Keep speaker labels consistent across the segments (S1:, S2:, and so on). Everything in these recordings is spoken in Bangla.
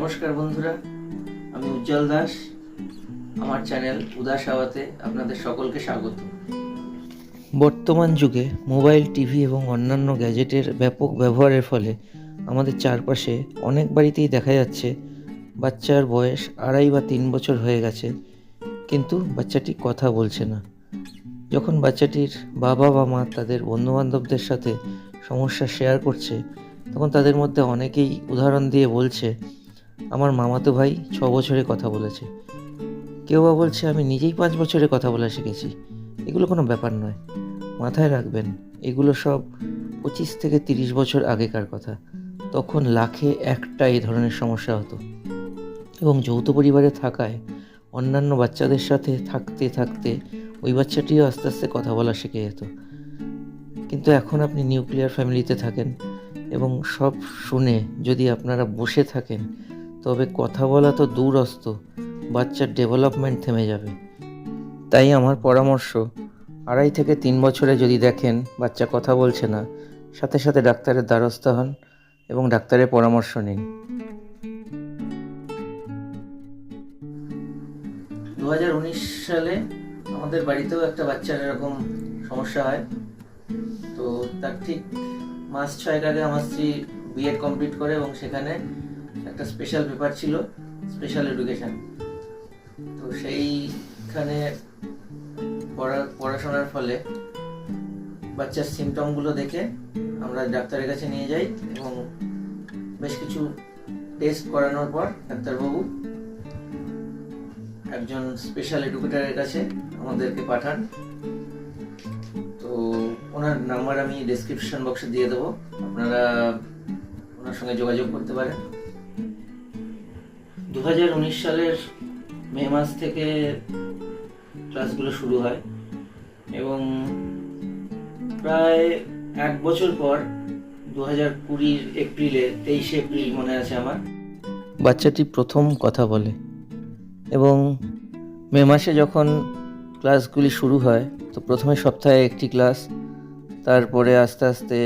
S1: নমস্কার বন্ধুরা, আমি উজ্জ্বল দাস। আমার চ্যানেল উদাস আওয়াতে আপনাদের সকলকে স্বাগত। বর্তমান যুগে মোবাইল, টিভি এবং অন্যান্য গ্যাজেটের ব্যাপক ব্যবহারের ফলে আমাদের চারপাশে অনেক বাড়িতেই দেখা যাচ্ছে বাচ্চার বয়স 2.5 বা 3 বছর হয়ে গেছে, কিন্তু বাচ্চাটি কথা বলছে না। যখন বাচ্চাটির বাবা বা মা তাদের বন্ধুবান্ধবদের সাথে সমস্যা শেয়ার করছে, তখন তাদের মধ্যে অনেকেই উদাহরণ দিয়ে বলছে, আমার মামাতো ভাই 6 বছরে কথা বলেছে। কেউ বা বলছে, আমি নিজেই 5 বছরে কথা বলা শিখেছি। এগুলো কোনো ব্যাপার নয়। মাথায় রাখবেন, এগুলো সব 25 থেকে 30 বছর আগেকার কথা। তখন লাখে একটা এই ধরনের সমস্যা হতো, এবং যৌথ পরিবারে থাকায় অন্যান্য বাচ্চাদের সাথে থাকতে থাকতে ওই বাচ্চাটিও আস্তে আস্তে কথা বলা শিখে যেত। কিন্তু এখন আপনি নিউক্লিয়ার ফ্যামিলিতে থাকেন এবং সব শুনে যদি আপনারা বসে থাকেন, তবে কথা বলা তো দূরস্থ, বাচ্চার ডেভেলপমেন্ট থেমে যাবে। তাই আমার পরামর্শ, 2.5 থেকে 3 বছরে যদি দেখেন বাচ্চা কথা বলছে না, সাথে সাথে ডাক্তারের দ্বারস্থ হন এবং ডাক্তারের পরামর্শ নিন। 2019 সালে আমাদের বাড়িতেও একটা বাচ্চার এরকম সমস্যা হয়। তো তার ঠিক মাস 6 আগে আমার স্ত্রী বিএড কমপ্লিট করে, এবং সেখানে একটা স্পেশাল পেপার ছিল স্পেশাল এডুকেশন। তো সেইখানে পড়াশোনার ফলে বাচ্চার সিমটমগুলো দেখে আমরা ডাক্তারের কাছে নিয়ে যাই, এবং বেশ কিছু টেস্ট করানোর পর ডাক্তারবাবু একজন স্পেশাল এডুকেটরের কাছে আমাদেরকে পাঠান। তো ওনার নাম্বার আমি ডেসক্রিপশন বক্সে দিয়ে দেবো, আপনারা ওনার সঙ্গে যোগাযোগ করতে পারেন। 2019 সালের মে মাস থেকে ক্লাসগুলো শুরু হয়, এবং প্রায় 1 বছর পর 2020 এপ্রিলে 23 এপ্রিল মনে আছে আমার, বাচ্চাটি প্রথম কথা বলে। এবং মে মাসে যখন ক্লাসগুলি শুরু হয়, তো প্রথমে সপ্তাহে একটি ক্লাস, তারপরে আস্তে আস্তে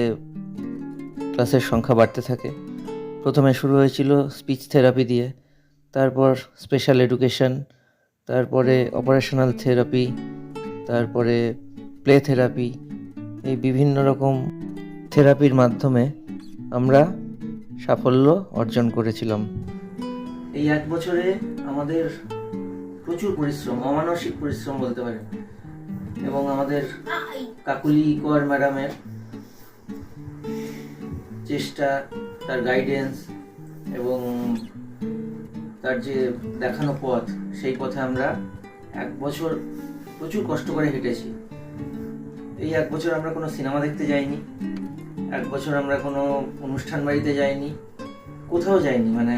S1: ক্লাসের সংখ্যা বাড়তে থাকে। প্রথমে শুরু হয়েছিল স্পিচ থেরাপি দিয়ে, তারপর স্পেশাল এডুকেশন, তারপরে অপারেশনাল থেরাপি, তারপরে প্লে থেরাপি। এই বিভিন্ন রকম থেরাপির মাধ্যমে আমরা সাফল্য অর্জন করেছিলাম। এই 1 বছরে আমাদের প্রচুর পরিশ্রম, অমানসিক পরিশ্রম বলতে পারেন, এবং আমাদের কাকুলি কর ম্যাডামের চেষ্টা, তার গাইডেন্স এবং তার যে দেখানো পথ, সেই পথে আমরা 1 বছর প্রচুর কষ্ট করে হেঁটেছি। এই 1 বছর আমরা কোনো সিনেমা দেখতে যাইনি, 1 বছর আমরা কোনো অনুষ্ঠান বাড়িতে যাইনি, কোথাও যাইনি। মানে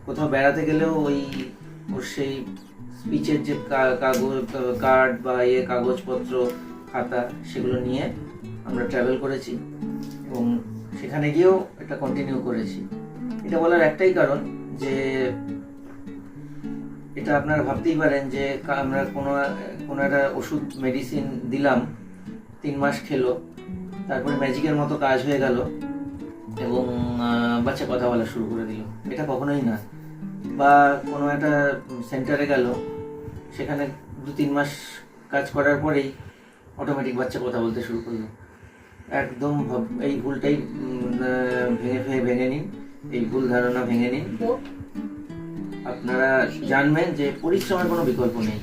S1: কোথাও বেড়াতে গেলেও ওর সেই স্পিচের যে কার্ড বা কাগজপত্র, খাতা, সেগুলো নিয়ে আমরা ট্রাভেল করেছি, এবং সেখানে গিয়েও এটা কন্টিনিউ করেছি। এটা বলার একটাই কারণ যে এটা আপনারা ভাবতেই পারেন যে আমরা কোনো একটা ওষুধ মেডিসিন দিলাম, 3 মাস খেলো, তারপরে ম্যাজিকের মতো কাজ হয়ে গেল এবং বাচ্চা কথা বলা শুরু করে দিল। এটা কখনোই না। বা কোনো একটা সেন্টারে গেল, সেখানে 2-3 মাস কাজ করার পরেই অটোমেটিক বাচ্চা কথা বলতে শুরু করলো। একদম এই ভুলটাই ভেঙে নিন, এই ভুল ধারণা ভেঙে নিন। আপনারা জানবেন যে পরিশ্রমের কোনো বিকল্প নেই,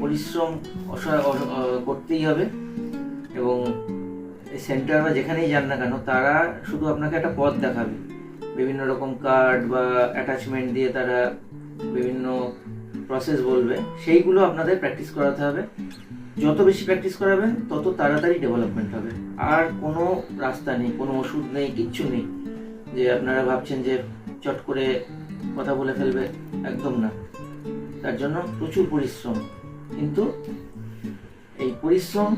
S1: পরিশ্রম করতেই হবে। এবং এই সেন্টার বা যেখানেই যান না কেন, তারা শুধু আপনাকে একটা পথ দেখাবে, বিভিন্ন রকম কার্ড বা অ্যাটাচমেন্ট দিয়ে তারা বিভিন্ন প্রসেস বলবে, সেইগুলো আপনাদের প্র্যাকটিস করাতে হবে। যত বেশি প্র্যাকটিস করাবেন, তত তাড়াতাড়ি ডেভেলপমেন্ট হবে। আর কোনো রাস্তা নেই, কোনো ওষুধ নেই, কিচ্ছু নেই যে আপনারা ভাবছেন যে চট করে কথা বলে ফেলবে, একদম না। তার জন্য প্রচুর পরিশ্রম, কিন্তু এই পরিশ্রম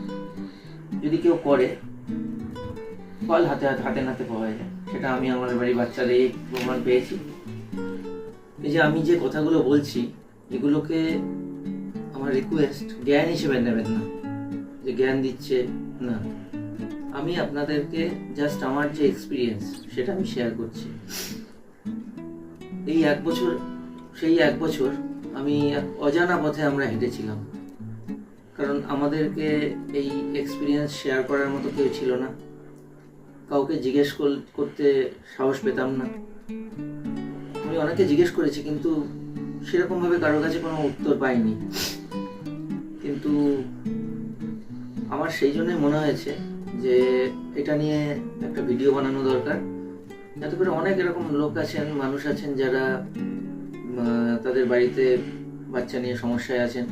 S1: যদি কেউ করে, ফল হাতে নাতে পাওয়া যায়। সেটা আমি আমার বাড়ির বাচ্চাদের প্রমাণ পেয়েছি। এই যে আমি যে কথাগুলো বলছি, এগুলোকে আমার রিকোয়েস্ট জ্ঞান হিসেবে নেবেন না, যে জ্ঞান দিচ্ছে না। আমি আপনাদেরকে জাস্ট আমার যে এক্সপিরিয়েন্স, সেটা আমি শেয়ার করছি। এই 1 বছর, সেই 1 বছর আমি এক অজানা পথে আমরা হেঁটেছিলাম, কারণ আমাদেরকে এই এক্সপিরিয়েন্স শেয়ার করার মতো কেউ ছিল না, কাউকে জিজ্ঞেস করতে সাহস পেতাম না। আমি অনেকে জিজ্ঞেস করেছি, কিন্তু সেরকমভাবে কারোর কাছে কোনো উত্তর পাইনি। কিন্তু আমার সেই জন্যই মনে হয়েছে যে এটা নিয়ে একটা ভিডিও বানানো দরকার, যাতে করে অনেক এরকম লোক আছেন, মানুষ আছেন যারা তাদের বাড়িতে বাচ্চা নিয়ে সমস্যায় আছেন,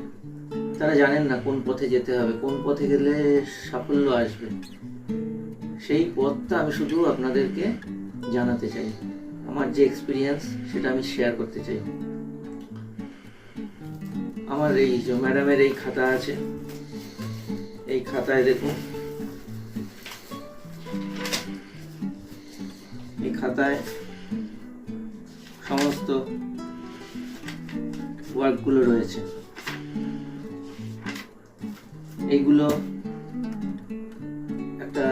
S1: তারা জানেন না কোন পথে যেতে হবে, কোন পথে গেলে সাফল্য আসবে। সেই পথটা আমি শুধু আপনাদেরকে জানাতে চাই, আমার যে এক্সপিরিয়েন্স সেটা আমি শেয়ার করতে চাই। আমার এই যে ম্যাডামের এই খাতা আছে, এই খাতায় দেখুন, এই খাতায় সমস্ত ওয়ার্কগুলো রয়েছে। এইগুলো একটা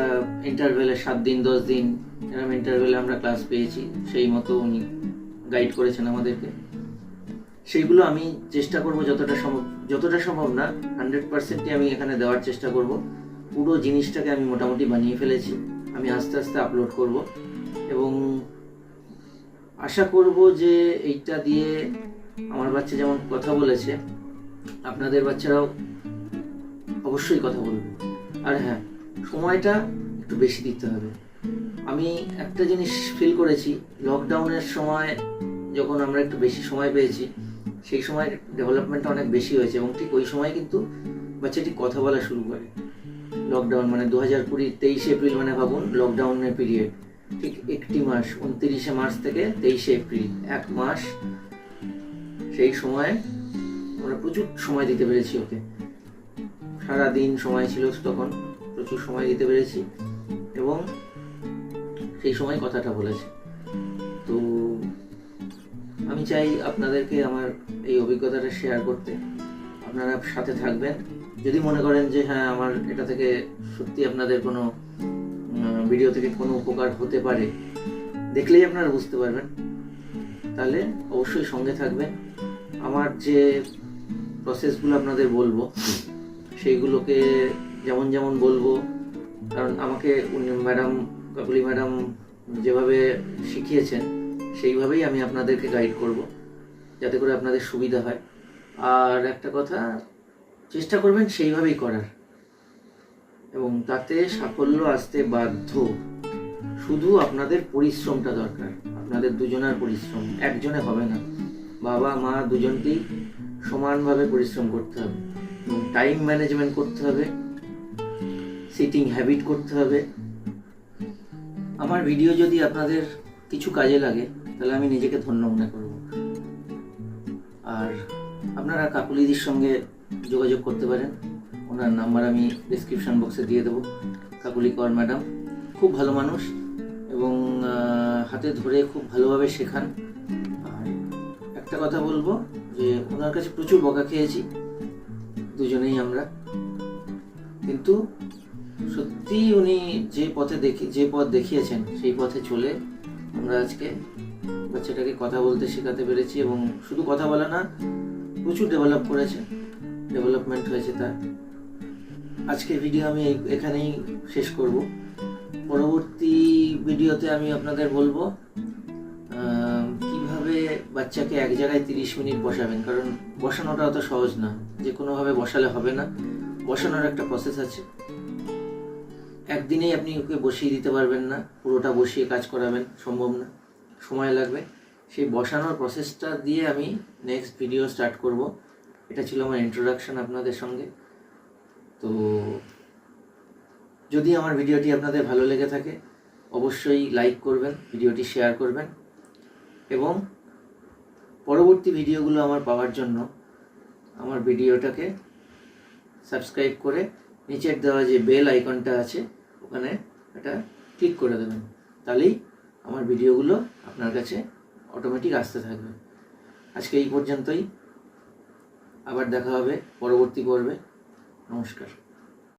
S1: ইন্টারভেলে 7 দিন 10 দিন এরকম ইন্টারভেলে আমরা ক্লাস পেয়েছি, সেই মতো উনি গাইড করেছেন আমাদেরকে। সেইগুলো আমি চেষ্টা করব যতটা সম্ভব না 100%ই আমি এখানে দেওয়ার চেষ্টা করব। পুরো জিনিসটাকে আমি মোটামুটি বানিয়ে ফেলেছি, আমি আস্তে আস্তে আপলোড করব এবং আশা করব যে এইটা দিয়ে আমার বাচ্চা যেমন কথা বলেছে, আপনাদের বাচ্চারাও অবশ্যই কথা বলবে। আর হ্যাঁ, সময়টা একটু বেশি দিতে হবে। আমি একটা জিনিস ফিল করেছি, লকডাউনের সময় যখন আমরা একটু বেশি সময় পেয়েছি, সেই সময় ডেভেলপমেন্টটা অনেক বেশি হয়েছে এবং ঠিক ওই সময় কিন্তু বাচ্চাটি কথা বলা শুরু করে। লকডাউন মানে 2020 23 এপ্রিল, মানে ভাবুন লকডাউনের পিরিয়ড, ঠিক 1টি মাস, 29 মার্চ থেকে 23 এপ্রিল, 1 মাস। সেই সময় আমরা প্রচুর সময় দিতে পেরেছি ওকে, সারাদিন সময় ছিল তখন, প্রচুর সময় দিতে পেরেছি এবং সেই সময় কথাটা বলেছে। তো আমি চাই আপনাদেরকে আমার এই অভিজ্ঞতাটা শেয়ার করতে, আপনারা সাথে থাকবেন। যদি মনে করেন যে হ্যাঁ আমার এটা থেকে সত্যি আপনাদের কোনো ভিডিও থেকে কোনো উপকার হতে পারে, দেখলেই আপনারা বুঝতে পারবেন, তাহলে অবশ্যই সঙ্গে থাকবেন। আমার যে প্রসেসগুলো আপনাদের বলবো সেইগুলোকে যেমন যেমন বলবো, কারণ আমাকে উনি কাকুলি ম্যাডাম যেভাবে শিখিয়েছেন সেইভাবেই আমি আপনাদেরকে গাইড করব, যাতে করে আপনাদের সুবিধা হয়। আর একটা কথা, চেষ্টা করবেন সেইভাবেই করার এবং তাতে সাফল্য আসতে বাধ্য। শুধু আপনাদের পরিশ্রমটা দরকার, আপনাদের দুজনের পরিশ্রম, একজনে হবে না। বাবা মা দুজনকেই সমানভাবে পরিশ্রম করতে হবে এবং টাইম ম্যানেজমেন্ট করতে হবে, সিটিং হ্যাবিট করতে হবে। আমার ভিডিও যদি আপনাদের কিছু কাজে লাগে তাহলে আমি নিজেকে ধন্য মনে করব। আর আপনারা কাকুলিদির সঙ্গে যোগাযোগ করতে পারেন, ওনার নাম্বার আমি ডেসক্রিপশন বক্সে দিয়ে দেবো। কাকুলি কর ম্যাডাম খুব ভালো মানুষ এবং হাতে ধরে খুব ভালোভাবে শেখান। আর একটা কথা বলবো যে ওনার কাছে প্রচুর বকা খেয়েছি দুজনেই আমরা, কিন্তু সত্যি উনি যে পথ দেখিয়েছেন সেই পথে চলে আমরা আজকে বাচ্চাটাকে কথা বলতে শেখাতে পেরেছি এবং শুধু কথা বলা না, প্রচুর ডেভেলপমেন্ট হয়েছে তার। আজকের ভিডিও আমি এখানেই শেষ করব। পরবর্তী ভিডিওতে আমি আপনাদের বলবো কিভাবে বাচ্চাকে এক জায়গায় 30 মিনিট বসাবেন, কারণ বসানোটা অত সহজ না, যে কোনোভাবে বসালে হবে না, বসানোর একটা প্রসেস আছে। একদিনেই আপনি ওকে বসিয়ে দিতে পারবেন না, পুরোটা বসিয়ে কাজ করাবেন সম্ভব না, সময় লাগবে। সেই বসানোর প্রসেসটা দিয়ে আমি নেক্সট ভিডিও স্টার্ট করব। এটা ছিল আমার ইন্ট্রোডাকশন আপনাদের সঙ্গে। তো যদি আমার ভিডিওটি আপনাদের ভালো লেগে থাকে অবশ্যই লাইক করবেন, ভিডিওটি শেয়ার করবেন এবং পরবর্তী ভিডিওগুলো আমার পাওয়ার জন্য আমার ভিডিওটাকে সাবস্ক্রাইব করে নিচের দেওয়া যে বেল আইকনটা আছে ওখানে এটা ক্লিক করে দেবেন, তাহলেই আমার ভিডিওগুলো আপনার কাছে অটোমেটিক আসতে থাকবে। আজকে এই পর্যন্তই, আবার দেখা হবে পরবর্তী পর্বে। নমস্কার।